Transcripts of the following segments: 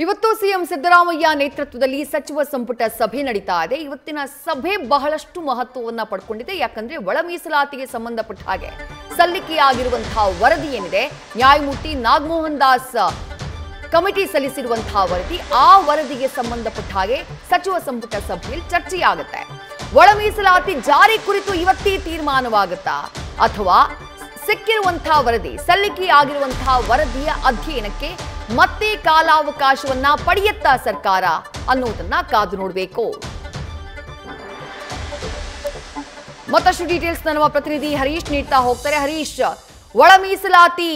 ಇವತ್ತು ಸಿಎಂ ಸಿದ್ದರಾಮಯ್ಯ ನೇತೃತ್ವದಲ್ಲಿ ಸಚಿವ ಸಂಪುಟ ಸಭೆ ನಡೀತಾ ಇದೆ. ಇವತ್ತಿನ ಸಭೆ ಬಹಳಷ್ಟು ಮಹತ್ವವನ್ನ ಪಡ್ಕೊಂಡಿದೆ. ಯಾಕಂದ್ರೆ ಒಳ ಮೀಸಲಾತಿಗೆ ಸಂಬಂಧಪಟ್ಟ ಹಾಗೆ ಸಲ್ಲಿಕೆಯಾಗಿರುವಂತಹ ವರದಿ ಏನಿದೆ, ನ್ಯಾಯಮೂರ್ತಿ ನಾಗಮೋಹನ್ ದಾಸ್ ಕಮಿಟಿ ಸಲ್ಲಿಸಿರುವಂತಹ ವರದಿ, ಆ ವರದಿಗೆ ಸಂಬಂಧಪಟ್ಟ ಹಾಗೆ ಸಚಿವ ಸಂಪುಟ ಸಭೆಯಲ್ಲಿ ಚರ್ಚೆಯಾಗುತ್ತೆ. ಒಳ ಮೀಸಲಾತಿ ಜಾರಿ ಕುರಿತು ಇವತ್ತೇ ತೀರ್ಮಾನವಾಗುತ್ತಾ ಅಥವಾ ಸಿಕ್ಕಿರುವಂತಹ ವರದಿ, ಸಲ್ಲಿಕೆಯಾಗಿರುವಂತಹ ವರದಿಯ ಅಧ್ಯಯನಕ್ಕೆ ಮತ್ತೆ ಕಾಲಾವಕಾಶವನ್ನ ಪಡೆಯುತ್ತಾ ಸರ್ಕಾರ ಅನ್ನೋದನ್ನ ಕಾದು ನೋಡಬೇಕು. ಮತ್ತಷ್ಟು ಡೀಟೇಲ್ಸ್ ನಮ್ಮ ಪ್ರತಿನಿಧಿ ಹರೀಶ್ ನೀಡ್ತಾ ಹೋಗ್ತಾರೆ. ಹರೀಶ್, ಒಳ ಮೀಸಲಾತಿ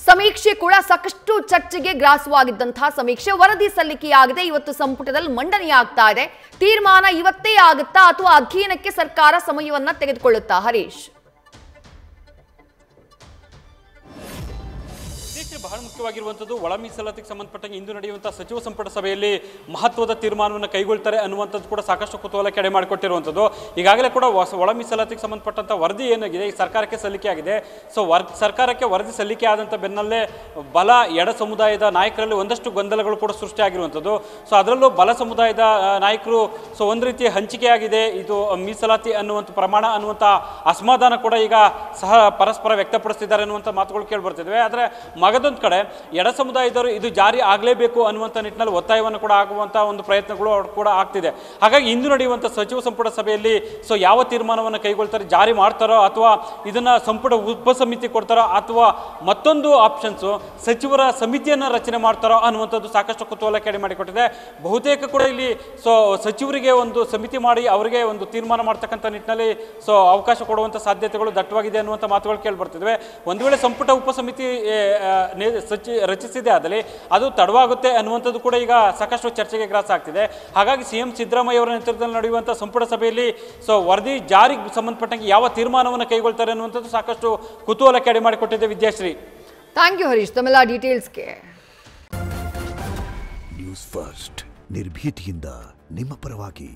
ಸಮೀಕ್ಷೆ ಕೂಡ ಸಾಕಷ್ಟು ಚರ್ಚೆಗೆ ಗ್ರಾಸವಾಗಿದ್ದಂತಹ ಸಮೀಕ್ಷೆ, ವರದಿ ಸಲ್ಲಿಕೆಯಾಗಿದೆ, ಇವತ್ತು ಸಂಪುಟದಲ್ಲಿ ಮಂಡನೆಯಾಗ್ತಾ ಇದೆ. ತೀರ್ಮಾನ ಇವತ್ತೇ ಆಗುತ್ತಾ ಅಥವಾ ಅಧ್ಯಯನಕ್ಕೆ ಸರ್ಕಾರ ಸಮಯವನ್ನ ತೆಗೆದುಕೊಳ್ಳುತ್ತಾ? ಹರೀಶ್, ಬಹಳ ಮುಖ್ಯವಾಗಿರುವಂಥದ್ದು ಒಳ ಮೀಸಲಾತಿಗೆ ಸಂಬಂಧಪಟ್ಟಂಗೆ ಇಂದು ನಡೆಯುವಂತಹ ಸಚಿವ ಸಂಪುಟ ಸಭೆಯಲ್ಲಿ ಮಹತ್ವದ ತೀರ್ಮಾನವನ್ನು ಕೈಗೊಳ್ತಾರೆ ಅನ್ನುವಂಥದ್ದು ಕೂಡ ಸಾಕಷ್ಟು ಕುತೂಹಲ ಕೆಡೆ ಮಾಡಿಕೊಟ್ಟಿರುವಂಥದ್ದು. ಈಗಾಗಲೇ ಕೂಡ ಒಳ ಮೀಸಲಾತಿಗೆ ಸಂಬಂಧಪಟ್ಟಂಥ ವರದಿ ಏನಾಗಿದೆ ಈ ಸರ್ಕಾರಕ್ಕೆ ಸಲ್ಲಿಕೆಯಾಗಿದೆ. ಸೊ ಸರ್ಕಾರಕ್ಕೆ ವರದಿ ಸಲ್ಲಿಕೆ ಆದಂಥ ಬೆನ್ನಲ್ಲೇ ಬಲ ಎಡ ಸಮುದಾಯದ ನಾಯಕರಲ್ಲಿ ಒಂದಷ್ಟು ಗೊಂದಲಗಳು ಕೂಡ ಸೃಷ್ಟಿಯಾಗಿರುವಂಥದ್ದು. ಸೊ ಅದರಲ್ಲೂ ಬಲ ಸಮುದಾಯದ ನಾಯಕರು ಒಂದು ರೀತಿ ಹಂಚಿಕೆಯಾಗಿದೆ ಇದು ಮೀಸಲಾತಿ ಅನ್ನುವಂಥ ಪ್ರಮಾಣ ಅನ್ನುವಂಥ ಅಸಮಾಧಾನ ಕೂಡ ಈಗ ಸಹ ಪರಸ್ಪರ ವ್ಯಕ್ತಪಡಿಸ್ತಿದ್ದಾರೆ ಅನ್ನುವಂಥ ಮಾತುಗಳು ಕೇಳಿಬರ್ತಿದ್ವಿ. ಆದರೆ ಮಗದೊಂದು ಕಡೆ ಎಡ ಸಮುದಾಯದವರು ಇದು ಜಾರಿ ಆಗಲೇಬೇಕು ಅನ್ನುವಂಥ ನಿಟ್ಟಿನಲ್ಲಿ ಒತ್ತಾಯವನ್ನು ಕೂಡ ಆಗುವಂಥ ಒಂದು ಪ್ರಯತ್ನಗಳು ಕೂಡ ಆಗ್ತಿದೆ. ಹಾಗಾಗಿ ಇಂದು ನಡೆಯುವಂಥ ಸಚಿವ ಸಂಪುಟ ಸಭೆಯಲ್ಲಿ ಯಾವ ತೀರ್ಮಾನವನ್ನು ಕೈಗೊಳ್ತಾರೆ, ಜಾರಿ ಮಾಡ್ತಾರೋ ಅಥವಾ ಇದನ್ನ ಸಂಪುಟ ಉಪಸಮಿತಿ ಕೊಡ್ತಾರೋ ಅಥವಾ ಮತ್ತೊಂದು ಆಪ್ಷನ್ಸು ಸಚಿವರ ಸಮಿತಿಯನ್ನು ರಚನೆ ಮಾಡ್ತಾರೋ ಅನ್ನುವಂಥದ್ದು ಸಾಕಷ್ಟು ಕುತೂಹಲ ಕೆಡೆ ಮಾಡಿಕೊಟ್ಟಿದೆ. ಬಹುತೇಕ ಕೂಡ ಇಲ್ಲಿ ಸಚಿವರಿಗೆ ಒಂದು ಸಮಿತಿ ಮಾಡಿ ಅವರಿಗೆ ಒಂದು ತೀರ್ಮಾನ ಮಾಡ್ತಕ್ಕಂಥ ನಿಟ್ಟಿನಲ್ಲಿ ಅವಕಾಶ ಕೊಡುವಂಥ ಸಾಧ್ಯತೆಗಳು ದಟ್ಟವಾಗಿದೆ ಅನ್ನುವಂಥ ಮಾತುಗಳು ಕೇಳಿಬರ್ತಿದ್ವಿ. ಒಂದು ವೇಳೆ ಸಂಪುಟ ಉಪಸಮಿತಿ ರಚಿಸಿದೆ ಆದಲ್ಲಿ ಅದು ತಡವಾಗುತ್ತೆ ಅನ್ನುವಂಥದ್ದು ಕೂಡ ಈಗ ಸಾಕಷ್ಟು ಚರ್ಚೆಗೆ ಗ್ರಾಸ ಆಗ್ತಿದೆ. ಹಾಗಾಗಿ ಸಿಎಂ ಸಿದ್ದರಾಮಯ್ಯ ಅವರ ನೇತೃತ್ವದಲ್ಲಿ ನಡೆಯುವಂಥ ಸಂಪುಟ ಸಭೆಯಲ್ಲಿ ವರದಿ ಜಾರಿಗೆ ಸಂಬಂಧಪಟ್ಟಂಗೆ ಯಾವ ತೀರ್ಮಾನವನ್ನು ಕೈಗೊಳ್ತಾರೆ ಅನ್ನುವಂಥದ್ದು ಸಾಕಷ್ಟು ಕುತೂಹಲ ಕೆಡೆ ಮಾಡಿಕೊಟ್ಟಿದೆ. ವಿದ್ಯಾಶ್ರೀ, ಥ್ಯಾಂಕ್ ಯು ಹರೀಶ್ ತಮ್ಮೆಲ್ಲ ಡೀಟೇಲ್ಸ್ಗೆ. ನ್ಯೂಸ್ ಫಸ್ಟ್ ನಿರ್ಭೀತಿಯಿಂದ ನಿಮ್ಮ ಪರವಾಗಿ.